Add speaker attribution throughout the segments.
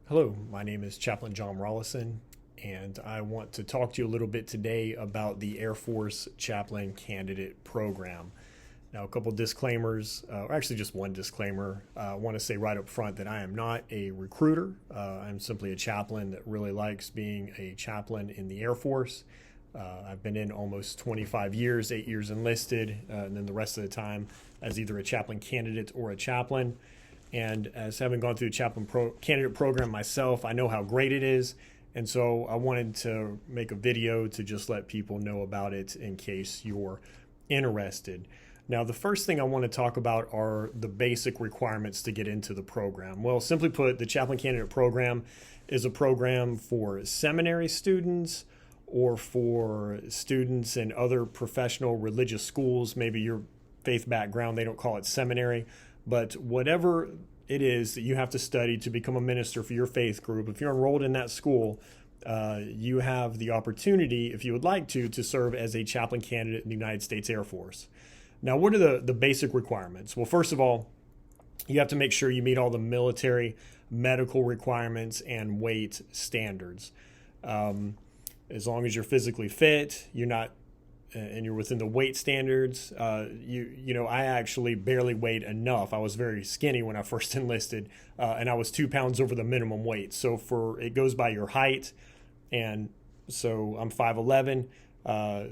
Speaker 1: Hello, my name is Chaplain John Rollison, and I want to talk to you a little bit today about the Air Force Chaplain Candidate Program. Now, a couple disclaimers, or actually just one disclaimer. I want to say right up front that I am not a recruiter. I'm simply a chaplain that really likes being a chaplain in the Air Force. I've been in almost 25 years, 8 years enlisted, and then the rest of the time as either a chaplain candidate or a chaplain. And as having gone through the candidate program myself, I know how great it is. And so I wanted to make a video to just let people know about it in case you're interested. Now, the first thing I want to talk about are the basic requirements to get into the program. Well, simply put, the chaplain candidate program is a program for seminary students or for students in other professional religious schools. Maybe your faith background, they don't call it seminary. But whatever it is that you have to study to become a minister for your faith group, if you're enrolled in that school, you have the opportunity, if you would like to serve as a chaplain candidate in the United States Air Force. Now, what are the basic requirements? Well, first of all, you have to make sure you meet all the military medical requirements and weight standards. As long as you're physically fit, you're not and you're within the weight standards. I actually barely weighed enough. I was very skinny when I first enlisted, and I was 2 pounds over the minimum weight. So it goes by your height, and so I'm 5'11".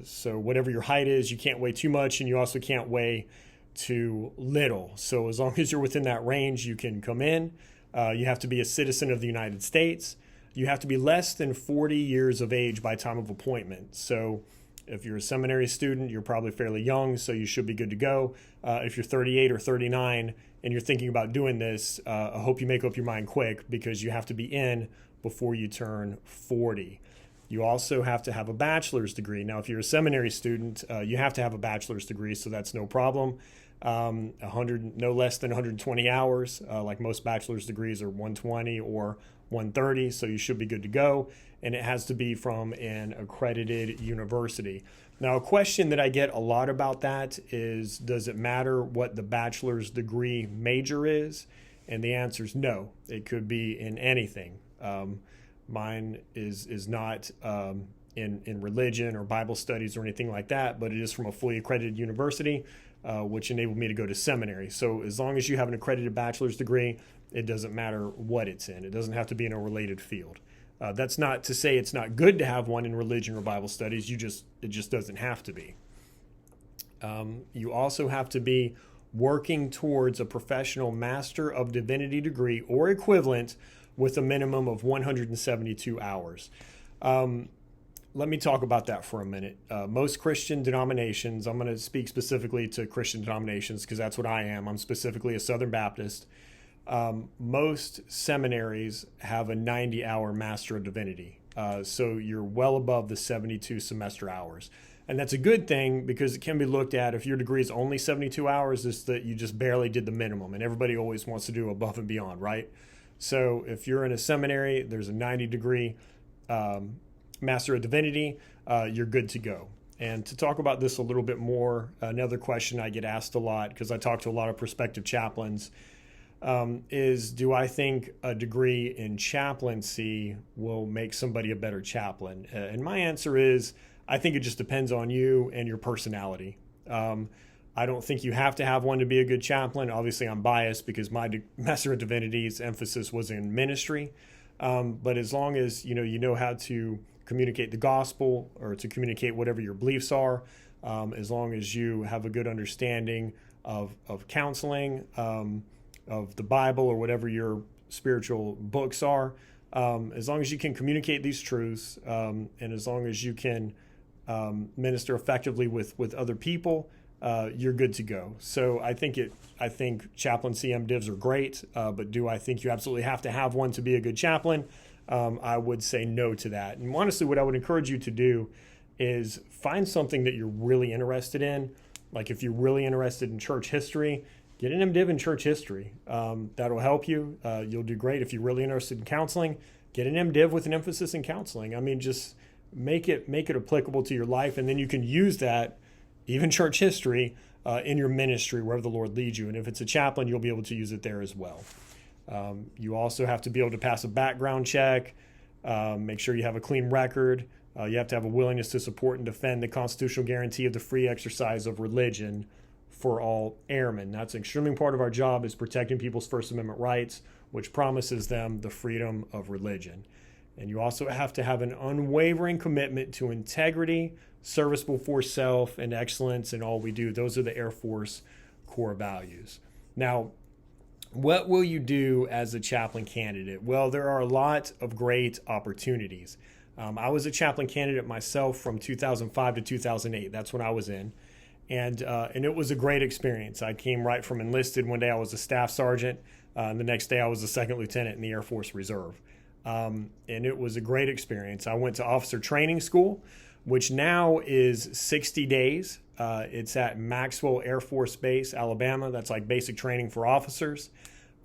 Speaker 1: So whatever your height is, you can't weigh too much, and you also can't weigh too little. So as long as you're within that range, you can come in. You have to be a citizen of the United States. You have to be less than 40 years of age by time of appointment. So if you're a seminary student, you're probably fairly young, so you should be good to go. If you're 38 or 39 and you're thinking about doing this, I hope you make up your mind quick because you have to be in before you turn 40. You also have to have a bachelor's degree. Now, if you're a seminary student, you have to have a bachelor's degree, so that's no problem. No less than 120 hours, like most bachelor's degrees are 120 or 130, so you should be good to go. And it has to be from an accredited university. Now, a question that I get a lot about that is, does it matter what the bachelor's degree major is? And the answer is no. It could be in anything. Mine is not in religion or Bible studies or anything like that, but it is from a fully accredited university, which enabled me to go to seminary. So as long as you have an accredited bachelor's degree, it doesn't matter what it's in. It doesn't have to be in a related field. That's not to say it's not good to have one in religion or Bible studies. It just doesn't have to be. You also have to be working towards a professional Master of Divinity degree or equivalent with a minimum of 172 hours. Let me talk about that for a minute. Most Christian denominations, I'm going to speak specifically to Christian denominations because that's what I am. I'm specifically a Southern Baptist. Most seminaries have a 90-hour Master of Divinity. So you're well above the 72 semester hours. And that's a good thing because it can be looked at, if your degree is only 72 hours, is that you just barely did the minimum. And everybody always wants to do above and beyond, right? So if you're in a seminary, there's a 90-degree Master of Divinity, you're good to go. And to talk about this a little bit more, another question I get asked a lot, because I talk to a lot of prospective chaplains, is do I think a degree in chaplaincy will make somebody a better chaplain? And my answer is, I think it just depends on you and your personality. I don't think you have to have one to be a good chaplain. Obviously, I'm biased because my Master of Divinity's emphasis was in ministry. But as long as you know how to communicate the gospel or to communicate whatever your beliefs are, as long as you have a good understanding of counseling, of the Bible or whatever your spiritual books are, as long as you can communicate these truths, and as long as you can minister effectively with other people, you're good to go. So I think chaplaincy MDivs are great, but do I think you absolutely have to have one to be a good chaplain? I would say no to that. And honestly, what I would encourage you to do is find something that you're really interested in. Like if you're really interested in church history, get an MDiv in church history. That'll help you. You'll do great. If you're really interested in counseling, get an MDiv with an emphasis in counseling. I mean, just make it applicable to your life, and then you can use that, even church history, in your ministry, wherever the Lord leads you. And if it's a chaplain, you'll be able to use it there as well. You also have to be able to pass a background check, make sure you have a clean record. You have to have a willingness to support and defend the constitutional guarantee of the free exercise of religion for all airmen. That's an extremely important part of our job, is protecting people's First Amendment rights, which promises them the freedom of religion. And you also have to have an unwavering commitment to integrity, service before self, and excellence in all we do. Those are the Air Force core values. Now, what will you do as a chaplain candidate? Well, there are a lot of great opportunities. I was a chaplain candidate myself from 2005 to 2008. That's when I was in. And it was a great experience. I came right from enlisted. One day I was a staff sergeant. And the next day I was a second lieutenant in the Air Force Reserve. And it was a great experience. I went to officer training school, which now is 60 days. It's at Maxwell Air Force Base, Alabama. That's like basic training for officers.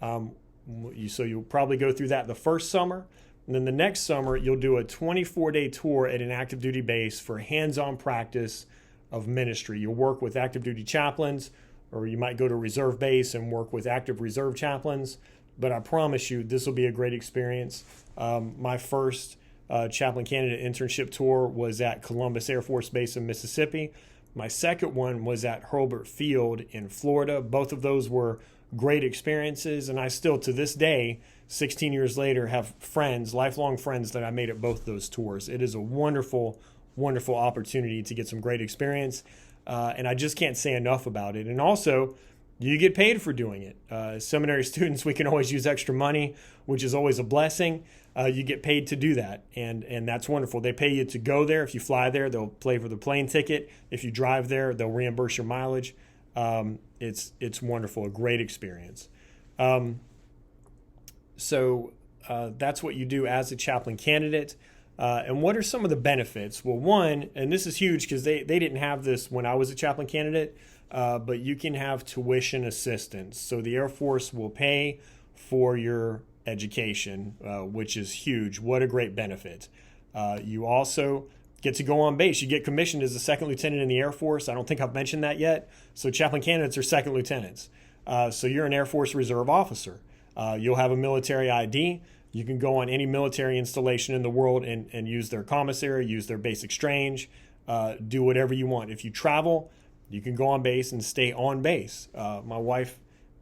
Speaker 1: So you'll probably go through that the first summer. And then the next summer, you'll do a 24-day tour at an active duty base for hands-on practice of ministry. You'll work with active duty chaplains, or you might go to a reserve base and work with active reserve chaplains. But I promise you, this will be a great experience. My first chaplain candidate internship tour was at Columbus Air Force Base in Mississippi. My second one was at Hurlburt Field in Florida. Both of those were great experiences, and I still, to this day, 16 years later, have friends, lifelong friends that I made at both those tours. It is a wonderful, wonderful opportunity to get some great experience, and I just can't say enough about it. And also, you get paid for doing it. As seminary students, we can always use extra money, which is always a blessing. You get paid to do that, and that's wonderful. They pay you to go there. If you fly there, they'll pay for the plane ticket. If you drive there, they'll reimburse your mileage. It's wonderful, a great experience. So that's what you do as a chaplain candidate. And what are some of the benefits? Well, one, and this is huge because they didn't have this when I was a chaplain candidate, but you can have tuition assistance. So the Air Force will pay for your education, which is huge. What a great benefit. You also get to go on base. You get commissioned as a second lieutenant in the Air Force. I don't think I've mentioned that yet. So chaplain candidates are second lieutenants. So you're an Air Force Reserve officer. You'll have a military ID. You can go on any military installation in the world and use their commissary, use their base exchange, do whatever you want. If you travel, you can go on base and stay on base. My wife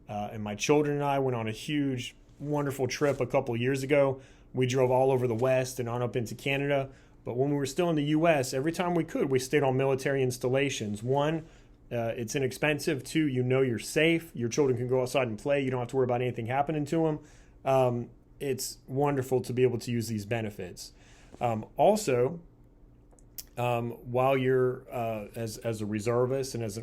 Speaker 1: and my children and I went on a huge, wonderful trip a couple years ago. We drove all over the West and on up into Canada. But when we were still in the U.S., every time we could, we stayed on military installations. One, it's inexpensive. Two, you know you're safe. Your children can go outside and play. You don't have to worry about anything happening to them. It's wonderful to be able to use these benefits. Also, while you're as a reservist and as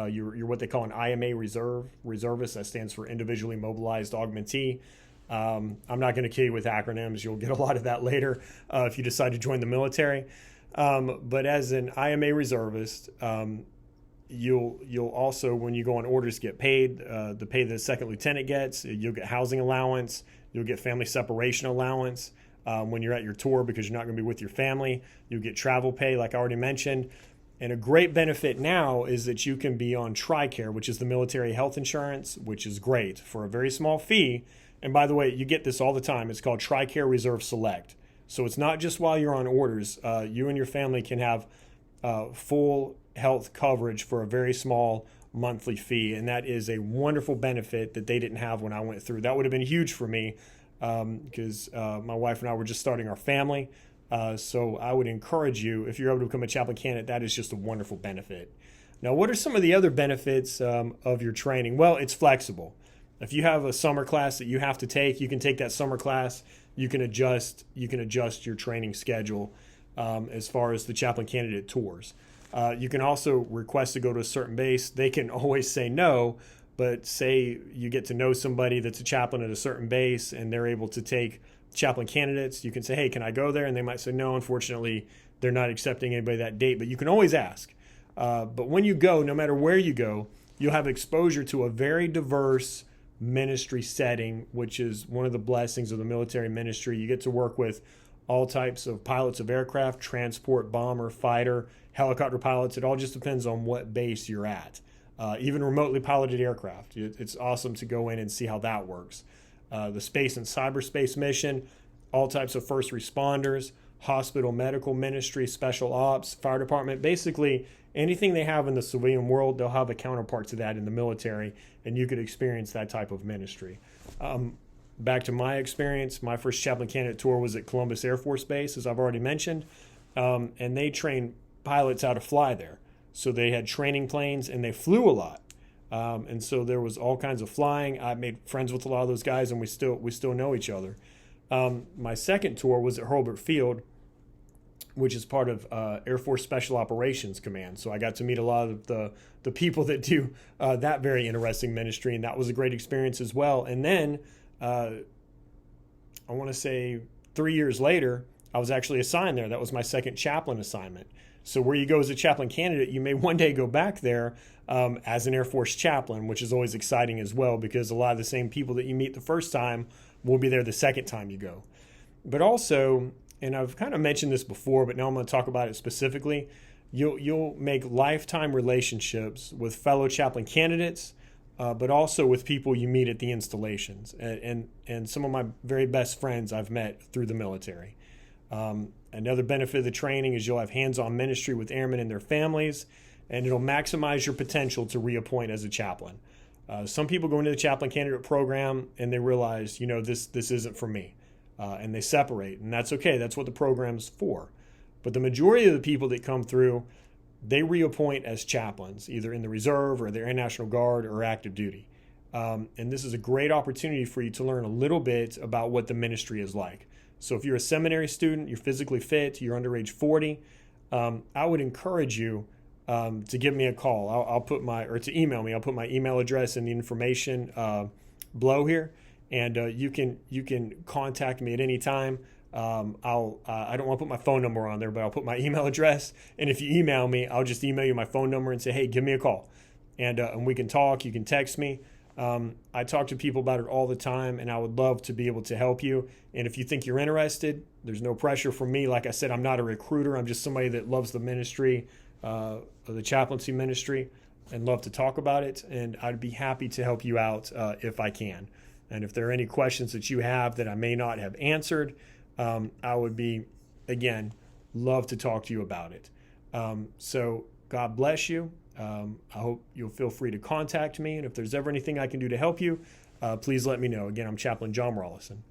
Speaker 1: you're what they call an IMA reservist. That stands for Individually Mobilized Augmentee. I'm not going to kill you with acronyms. You'll get a lot of that later if you decide to join the military. But as an IMA reservist, you'll also, when you go on orders, get paid. The pay the second lieutenant gets. You'll get housing allowance. You'll get family separation allowance when you're at your tour because you're not going to be with your family. You'll get travel pay, like I already mentioned. And a great benefit now is that you can be on TRICARE, which is the military health insurance, which is great for a very small fee. And by the way, you get this all the time. It's called TRICARE Reserve Select. So it's not just while you're on orders. You and your family can have full health coverage for a very small monthly fee. And that is a wonderful benefit that they didn't have when I went through. That would have been huge for me because my wife and I were just starting our family. So I would encourage you, if you're able to become a chaplain candidate, that is just a wonderful benefit. Now, what are some of the other benefits of your training? Well, it's flexible. If you have a summer class that you have to take, you can take that summer class. You can adjust your training schedule as far as the chaplain candidate tours. You can also request to go to a certain base. They can always say no, but say you get to know somebody that's a chaplain at a certain base and they're able to take chaplain candidates. You can say, hey, can I go there? And they might say, no, unfortunately, they're not accepting anybody that date, but you can always ask. But when you go, no matter where you go, you'll have exposure to a very diverse ministry setting, which is one of the blessings of the military ministry. You get to work with all types of pilots of aircraft, transport, bomber, fighter, helicopter pilots. It all just depends on what base you're at. even remotely piloted aircraft. It's awesome to go in and see how that works. The space and cyberspace mission, all types of first responders, hospital, medical ministry, special ops, fire department, basically anything they have in the civilian world, they'll have a counterpart to that in the military, and you could experience that type of ministry. Back to my experience, my first chaplain candidate tour was at Columbus Air Force Base, as I've already mentioned, and they trained pilots how to fly there. So they had training planes, and they flew a lot. And so there was all kinds of flying. I made friends with a lot of those guys, and we still know each other. My second tour was at Hurlburt Field, which is part of Air Force Special Operations Command. So I got to meet a lot of the people that do that very interesting ministry, and that was a great experience as well. And then I want to say 3 years later, I was actually assigned there. That was my second chaplain assignment. So where you go as a chaplain candidate, you may one day go back there as an Air Force chaplain, which is always exciting as well, because a lot of the same people that you meet the first time will be there the second time you go. But also, and I've kind of mentioned this before, but now I'm going to talk about it specifically, you'll make lifetime relationships with fellow chaplain candidates, but also with people you meet at the installations. And some of my very best friends I've met through the military. Another benefit of the training is you'll have hands-on ministry with airmen and their families, and it'll maximize your potential to reappoint as a chaplain. Some people go into the chaplain candidate program and they realize, this isn't for me, and they separate, and that's okay. That's what the program's for. But the majority of the people that come through, they reappoint as chaplains, either in the reserve or the Air National Guard or active duty. And this is a great opportunity for you to learn a little bit about what the ministry is like. So if you're a seminary student, you're physically fit, you're under age 40, I would encourage you to give me a call. Or to email me. I'll put my email address in the information below here, and you can contact me at any time. I don't want to put my phone number on there, but I'll put my email address. And if you email me, I'll just email you my phone number and say, hey, give me a call, and we can talk. You can text me. I talk to people about it all the time, and I would love to be able to help you. And if you think you're interested, there's no pressure from me. Like I said, I'm not a recruiter. I'm just somebody that loves the ministry, the chaplaincy ministry, and love to talk about it. And I'd be happy to help you out if I can. And if there are any questions that you have that I may not have answered, I would be, again, love to talk to you about it. So God bless you. I hope you'll feel free to contact me. And if there's ever anything I can do to help you, please let me know. Again, I'm Chaplain John Rollison.